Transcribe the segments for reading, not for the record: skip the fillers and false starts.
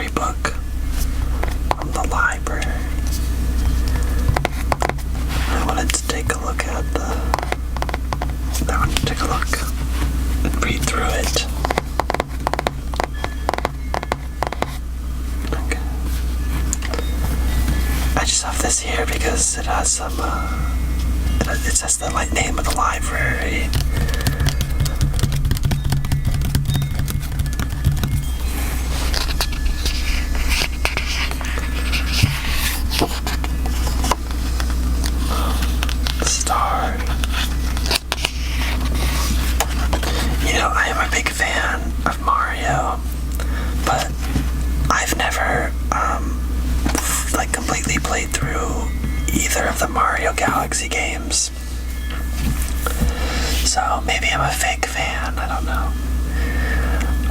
Storybook from the library. I wanted to take a look and read through it. Okay. I just have this here because it has some, it says the name of the library. Star. You know, I am a big fan of Mario, but I've never, completely played through either of the Mario Galaxy games. So maybe I'm a fake fan, I don't know.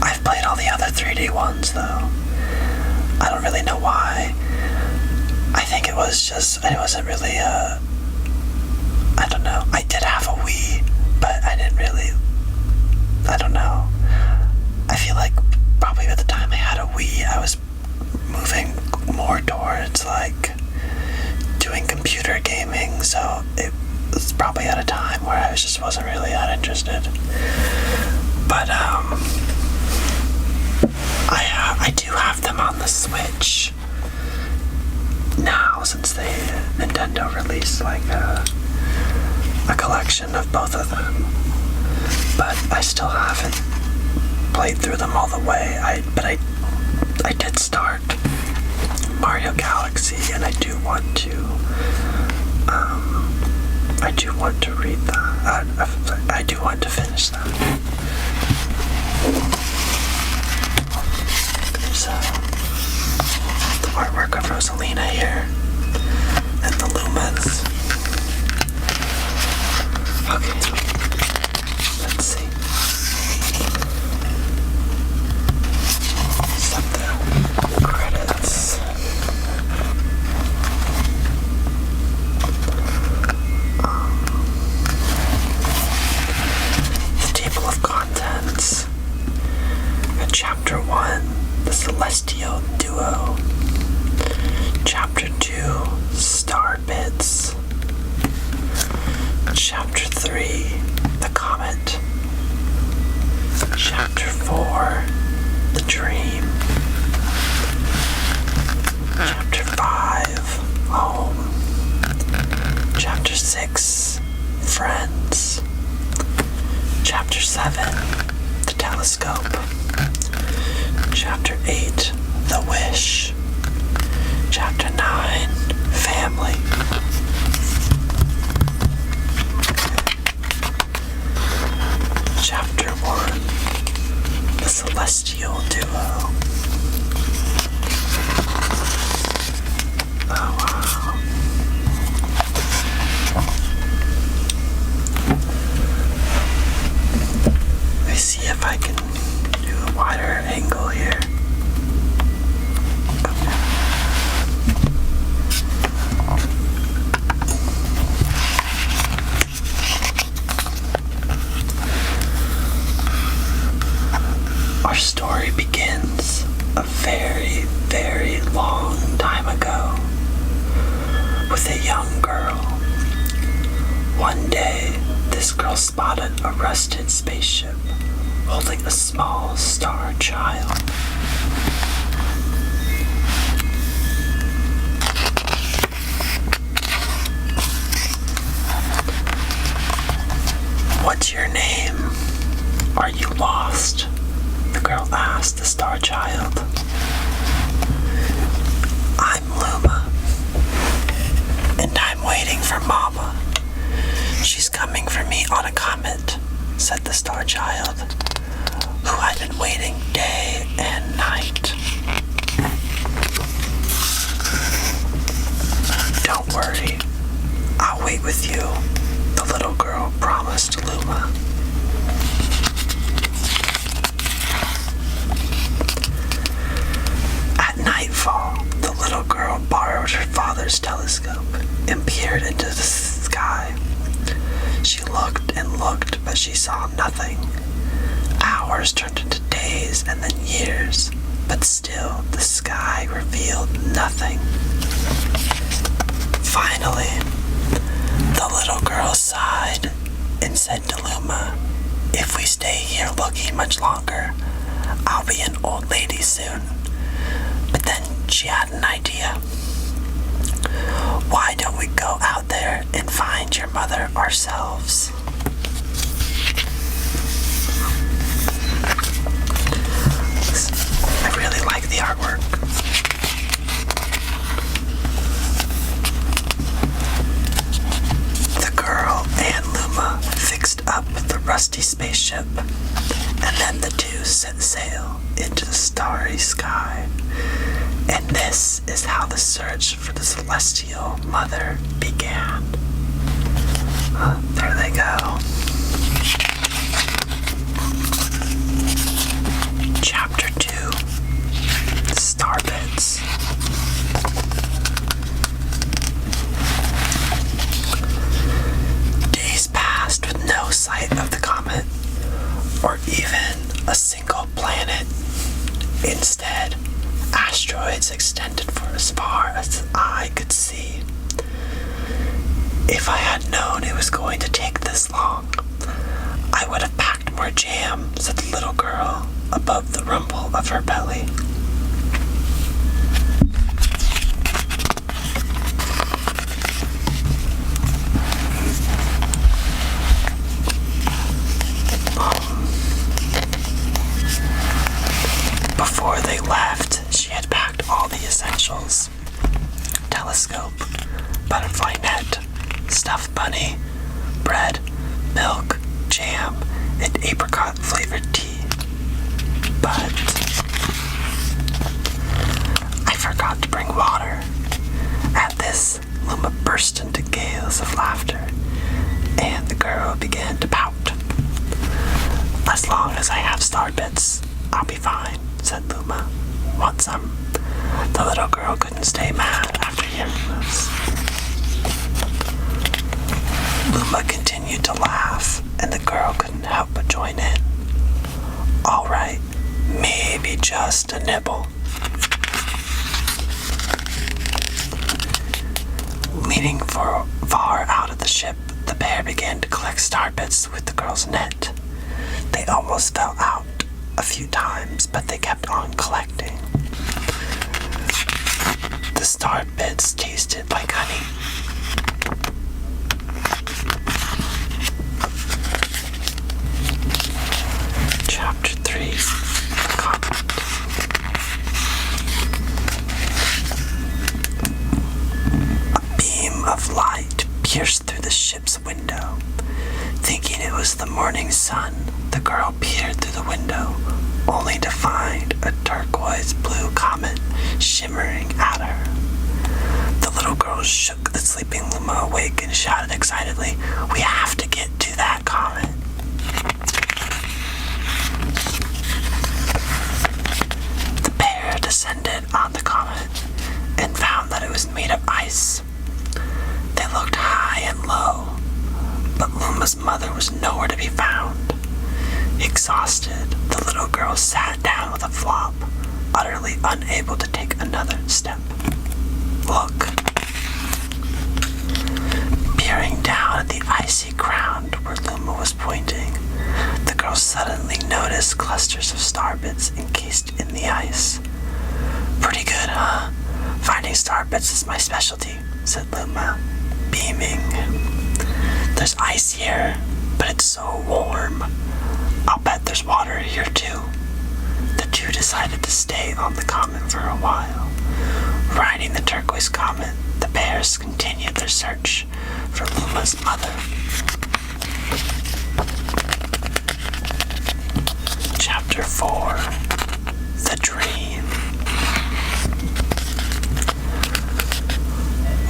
I've played all the other 3D ones though. I don't really know why. I think it wasn't really I don't know. I did have a Wii, but I didn't really, I don't know. I feel like probably at the time I had a Wii, I was moving more towards doing computer gaming, so it was probably at a time where I just wasn't really that interested. But I do have them on the Switch now, since Nintendo released a collection of both of them. But I still haven't played through them all the way. But I did start Mario Galaxy, and I do want to read that. I do want to finish that. There's the artwork of Rosalina here, and the Lumas. Okay, let's see. Set the credits. The table of contents. Chapter 1, The Celestial Duo. Chapter 2, Star Bits. Chapter 3, The Comet. Chapter 4, The Dream. Chapter 5, Home. Chapter 6, Friends. Chapter 7, The Telescope. Chapter 8, The Wish. Chapter 9, Family. Chapter 1, The Celestial Duo. Oh wow. Let me see if I can do a wider angle here. Our story begins a very, very long time ago with a young girl. One day, this girl spotted a rusted spaceship holding a small star child. What's your name? Are you lost? The girl asked the star child. I'm Luma, and I'm waiting for Mama. She's coming for me on a comet, said the star child, who had been waiting day and night. Don't worry, I'll wait with you, the little girl promised Luma. At nightfall, the little girl borrowed her father's telescope and peered into the sky. She looked and looked, but she saw nothing. Hours turned into days and then years, but still the sky revealed nothing. Finally, the little girl sighed and said to Luma, "If we stay here looking much longer, I'll be an old lady soon." But then she had an idea. "Why don't we go out there and find your mother ourselves?" I really like the artwork. The girl and Luma fixed up the rusty spaceship, and then the two set sail into the starry sky. And this is how the search for the celestial mother began. There they go. Chapter 2, Starbits. Days passed with no sight of the comet, or even a single planet. Instead, asteroids extended for as far as the eye could see. "If I had known it was going to take this long, I would have packed more jam," said the little girl above the rumble of her belly. Before they left, she had packed all the essentials: telescope, butterfly net, stuffed bunny, bread, milk, jam, and apricot-flavored tea. But I forgot to bring water. At this, Luma burst into gales of laughter, and the girl began to pout. "As long as I have Starbits, I'll be fine," said Luma. "Want some?" The little girl couldn't stay mad after hearing this. Luma continued to laugh, and the girl couldn't help but join in. "All right, maybe just a nibble." Leaning far out of the ship, the pair began to collect Starbits with the girl's net. They almost fell out a few times, but they kept on collecting. The Starbits tasted like honey. Chapter 3, The Comet. A beam of light pierced through the ship's window. Thinking it was the morning sun, the girl peered through the window, only to find a turquoise blue comet shimmering at her. The little girl shook the sleeping Luma awake and shouted excitedly, "We have to get to that comet." The pair descended on the comet and found that it was made of ice. They looked high and low, but Luma's mother was nowhere to be found. Exhausted, the little girl sat down with a flop, utterly unable to take another step. "Look." Peering down at the icy ground where Luma was pointing, the girl suddenly noticed clusters of Starbits encased in the ice. "Pretty good, huh? Finding Starbits is my specialty," said Luma, beaming. "There's ice here, but it's so warm. I'll bet there's water here too." The two decided to stay on the comet for a while. Riding the turquoise comet, the pairs continued their search for Luma's mother. Chapter 4, The Dream.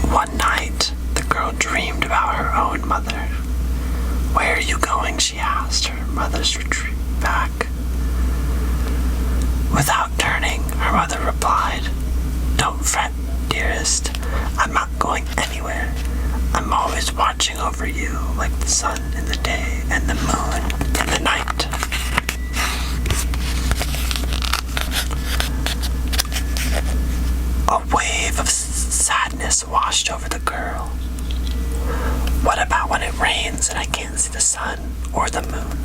One night, the girl dreamed about her own mother. "Where are you going?" she asked her mother's retreat back. Without turning, her mother replied, "Don't fret, dearest. I'm not going anywhere. I'm always watching over you like the sun in the day and the moon in the night." A wave of sadness washed over the girl. What about when it rains and I can't see the sun or the moon?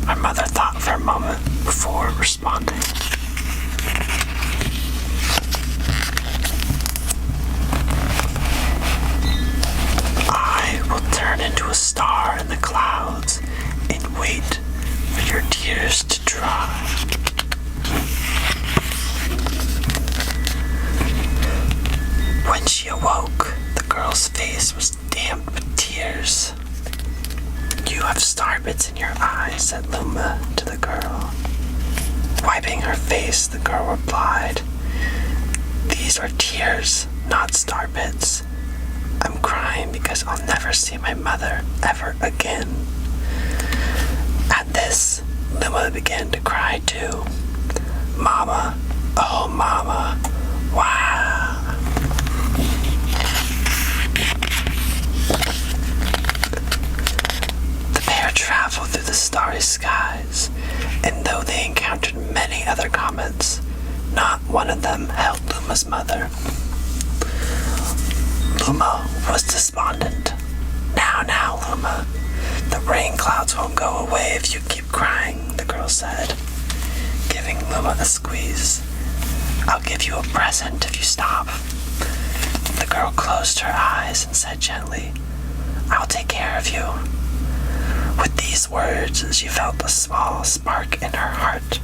Her mother thought for a moment before responding. I will turn into a star in the clouds and wait for your tears to dry. When she awoke, the girl's face was damp with tears. You have star bits in your eyes, said Luma to the girl. Wiping her face, the girl replied, These are tears, not star bits. I'm crying because I'll never see my mother ever again. At this, Luma began to cry too. Mama, oh mama, wow. The pair traveled through the starry skies, and though they encountered many other comets, not one of them held Luma's mother. Luma was despondent. Now, Luma, the rain clouds won't go away if you keep crying, the girl said, giving Luma a squeeze. I'll give you a present if you stop. The girl closed her eyes and said gently, I'll take care of you. With these words, she felt a small spark in her heart.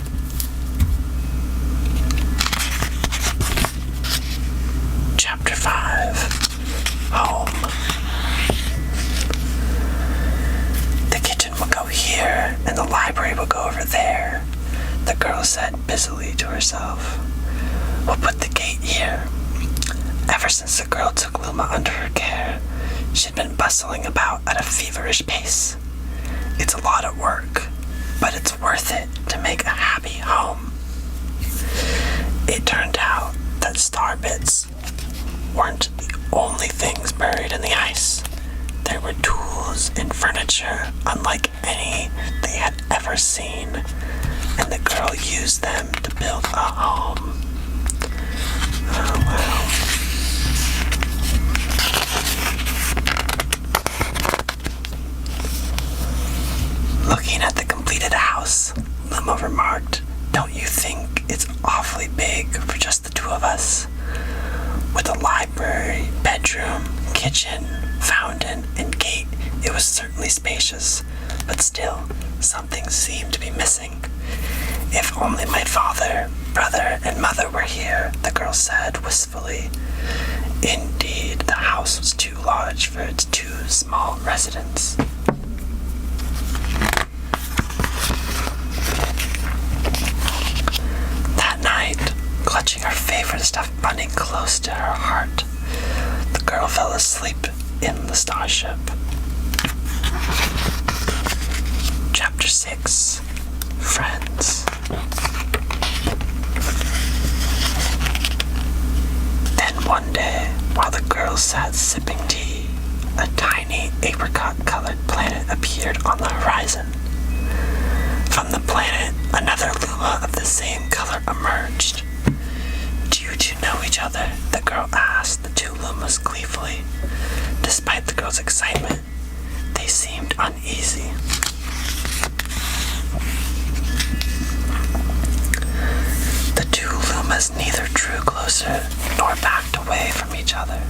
Chapter 5. Home. The kitchen will go here, and the library will go over there, the girl said busily to herself. We'll put the gate here. Ever since the girl took Luma under her care, she'd been bustling about at a feverish pace. It's a lot of work, but it's worth it to make a happy home. It turned out that star bits weren't the only things buried in the ice. There were tools and furniture unlike any they had ever seen, and the girl used them to build a home. Oh, wow. Looking at the completed house, Luma remarked, Don't you think it's awfully big for just the two of us? With a library, bedroom, kitchen, fountain, and gate, it was certainly spacious, but still, something seemed to be missing. If only my father, brother, and mother were here, the girl said wistfully. Indeed, the house was too large for its two small residents. That night, clutching her favorite stuffed bunny close to her heart, the girl fell asleep in the starship. Chapter 6. Friends. Then one day, while the girls sat sipping tea, a tiny apricot-colored planet appeared on the horizon. From the planet, another Luma of the same color emerged. Do you two know each other? The girl asked the two Lumas gleefully. Despite the girl's excitement, they seemed uneasy. The two Lumas neither drew closer nor backed away from each other.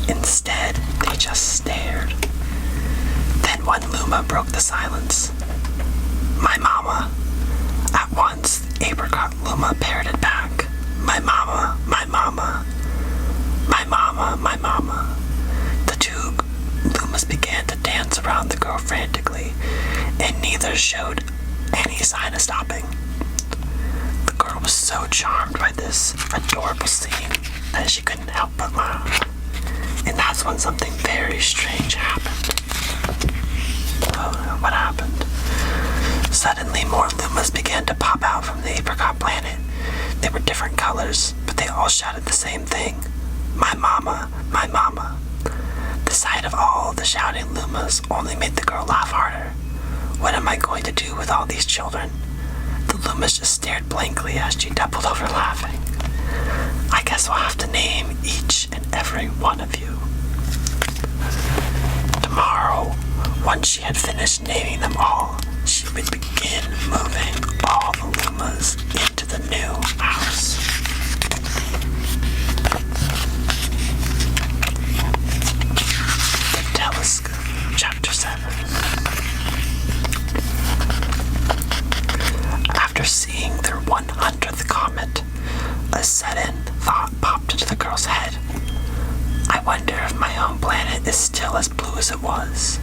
Instead, they just stared. Then one Luma broke the silence. My mama. At once, the apricot Luma parroted back. My mama, my mama. My mama, my mama. The two Lumas began to dance around the girl frantically, and neither showed any sign of stopping. The girl was so charmed by this adorable scene that she couldn't help but laugh. And that's when something very strange happened. Oh, what happened? Suddenly, more Lumas began to pop out from the apricot planet. They were different colors, but they all shouted the same thing. My mama, my mama. The sight of all the shouting Lumas only made the girl laugh harder. What am I going to do with all these children? The Lumas just stared blankly as she doubled over laughing. I guess we'll have to one of you. Tomorrow, once she had finished naming them all, she would begin moving all the Lumas into the new house. The Telescope, Chapter 7. After seeing their 100th comet, a sudden thought popped into the girl's head. I wonder if my home planet is still as blue as it was.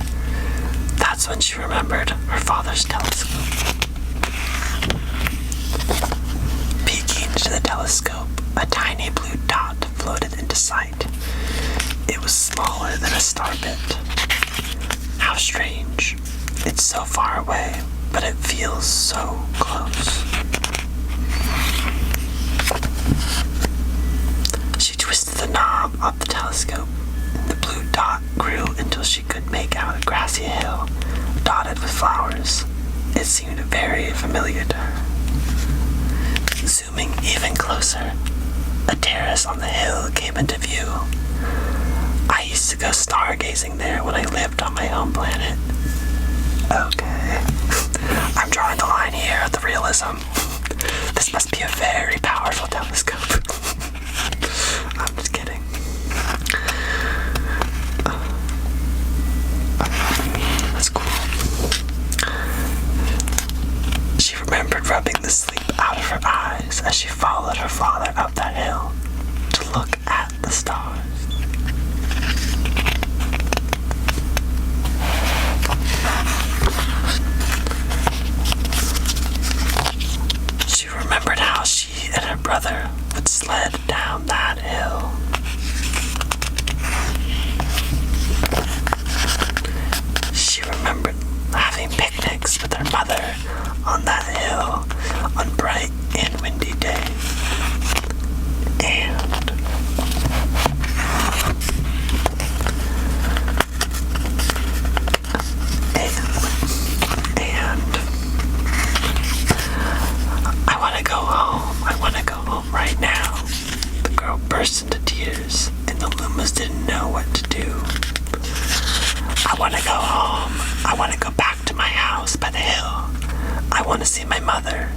That's when she remembered her father's telescope. Peeking into the telescope, a tiny blue dot floated into sight. It was smaller than a star bit. How strange. It's so far away, but it feels so close. She twisted the knob of the telescope, and the blue dot grew until she could make out a grassy hill dotted with flowers. It seemed very familiar to her. Zooming even closer, a terrace on the hill came into view. I used to go stargazing there when I lived on my home planet. Okay. I'm drawing the line here at the realism. This must be a very powerful telescope. I'm just kidding. That's cool. She remembered rubbing the sleep out of her eyes as she followed her father up that hill to look at the stars. She remembered how she and her brother would sled down that hill. She remembered having picnics with her mother on that hill on bright and windy days. And I want to go home. I want to go home right now. The girl burst into tears, and the Lumas didn't know what to do. I want to go home. I want to go back to my house by the hill. I want to see my mother.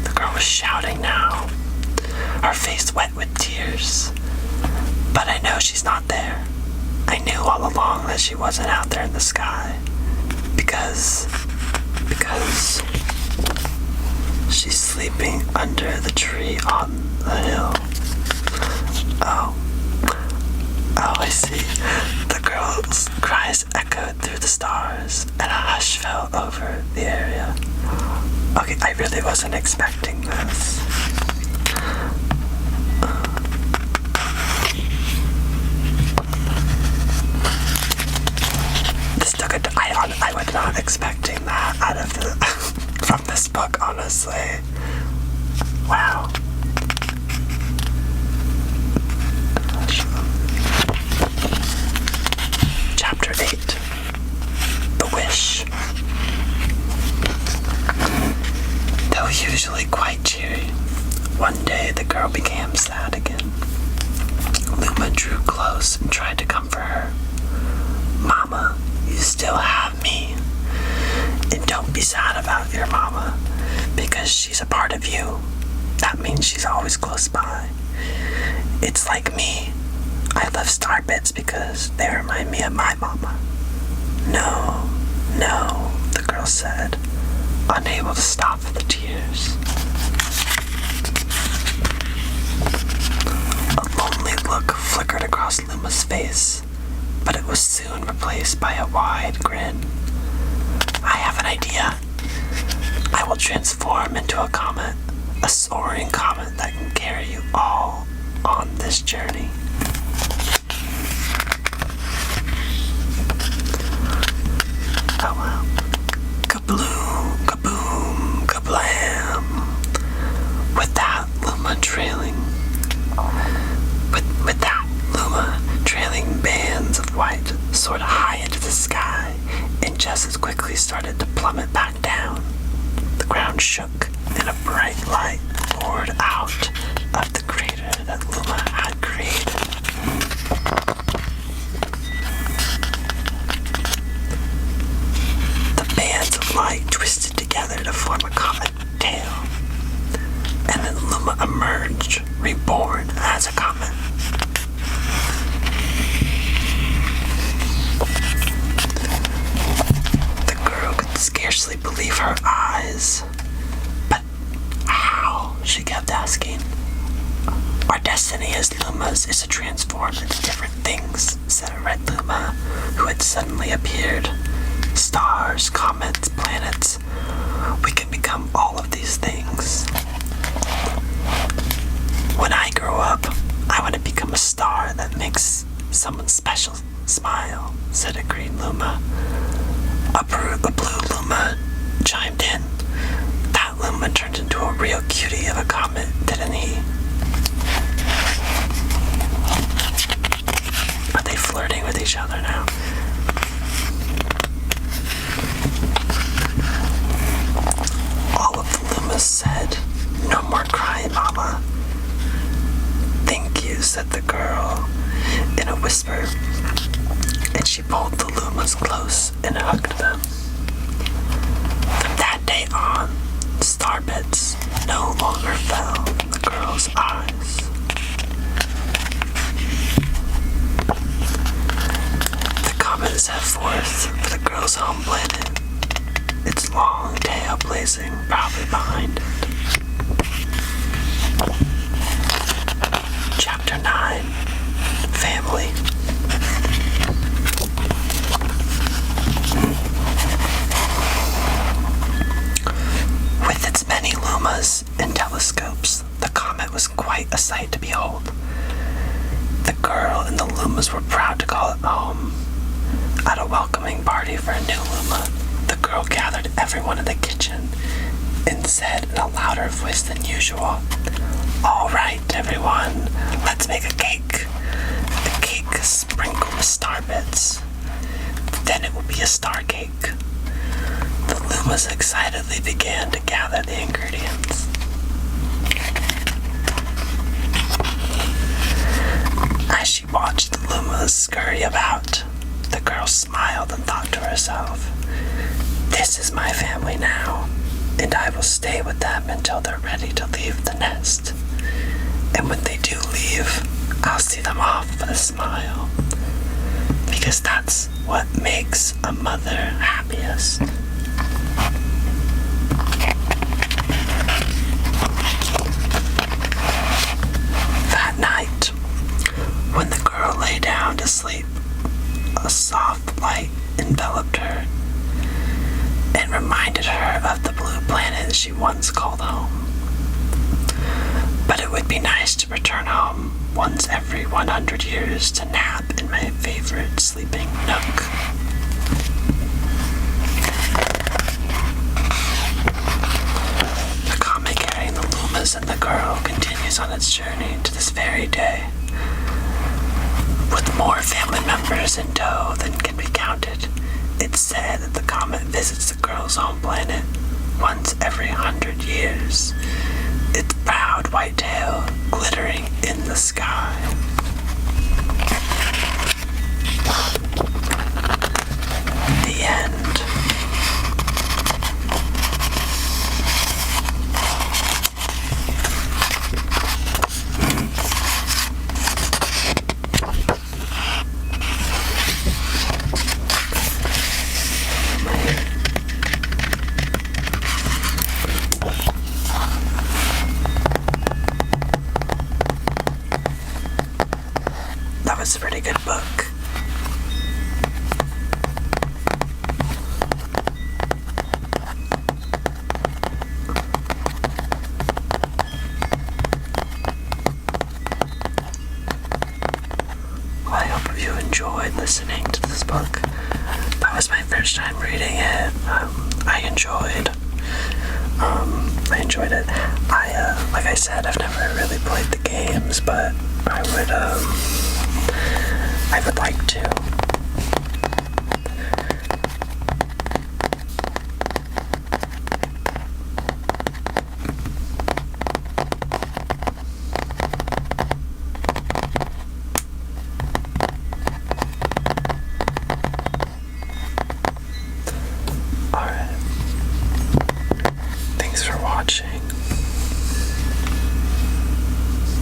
The girl was shouting now, her face wet with tears. But I know she's not there. I knew all along that she wasn't out there in the sky. Because she's sleeping under the tree on the hill. Oh, I see. The girl's cries echoed through the stars, and a hush fell over the area. Okay, I really wasn't expecting this. This took a I was not expecting that out of from this book, honestly. Wow. Chapter 8. The Wish. Though usually quite cheery, one day the girl became sad again. Luma drew close and tried to comfort her. Mama, you still have me. And don't be sad about your mama, because she's a part of you. That means she's always close by. It's like me. I love star bits because they remind me of my mama. No, the girl said, unable to stop the tears. A lonely look flickered across Luma's face, but it was soon replaced by a wide grin. I have an idea. I will transform into a comet, a soaring comet that can carry you all on this journey. Oh wow. Kabloom, kaboom, kablam. With that Luma trailing bands of white soared high into the sky and just as quickly started to plummet back down. The ground shook and a bright light poured out of the crater that Luma had created. destiny as Lumas is to transform into different things, said a red Luma who had suddenly appeared. Stars, comets, planets. We can become all of these things. When I grow up, I want to become a star that makes someone special smile, said a green Luma. A blue Luma chimed in. That Luma turned into a real cutie of a comet, didn't he? Are they flirting with each other now? All of the Lumas said, "No more crying, Mama." "Thank you," said the girl in a whisper, and she pulled the Lumas close and hugged them. From that day on, starbits no longer fell from the girl's eyes. The comet set forth for the girl's home planet, its long tail blazing proudly behind it. Chapter 9. Family. With its many lumas and telescopes, the comet was quite a sight to behold. The girl and the lumas were proud to call it home. At a welcoming party for a new luma, the girl gathered everyone in the kitchen and said in a louder voice than usual, "All right, everyone, let's make a cake. A cake sprinkled with star bits. Then it will be a star cake." The lumas excitedly began to gather the ingredients. As she watched the lumas scurry about, the girl smiled and thought to herself, "This is my family now, and I will stay with them until they're ready to leave the nest. And when they do leave, I'll see them off with a smile, because that's what makes a mother happiest." That night, when the girl lay down to sleep, a soft light enveloped her and reminded her of the blue planet she once called home. But it would be nice to return home once every 100 years to nap in my favorite sleeping nook. The comet carrying the lumas and the girl continues on its journey to this very day. With more family members in tow than can be counted, it's said that the comet visits the girl's home planet once every 100 years, its proud white tail glittering in the sky. The end. That was a pretty good book. Well, I hope you enjoyed listening to this book. That was my first time reading it. I enjoyed it. Like I said, I've never really played the games, but I would like to.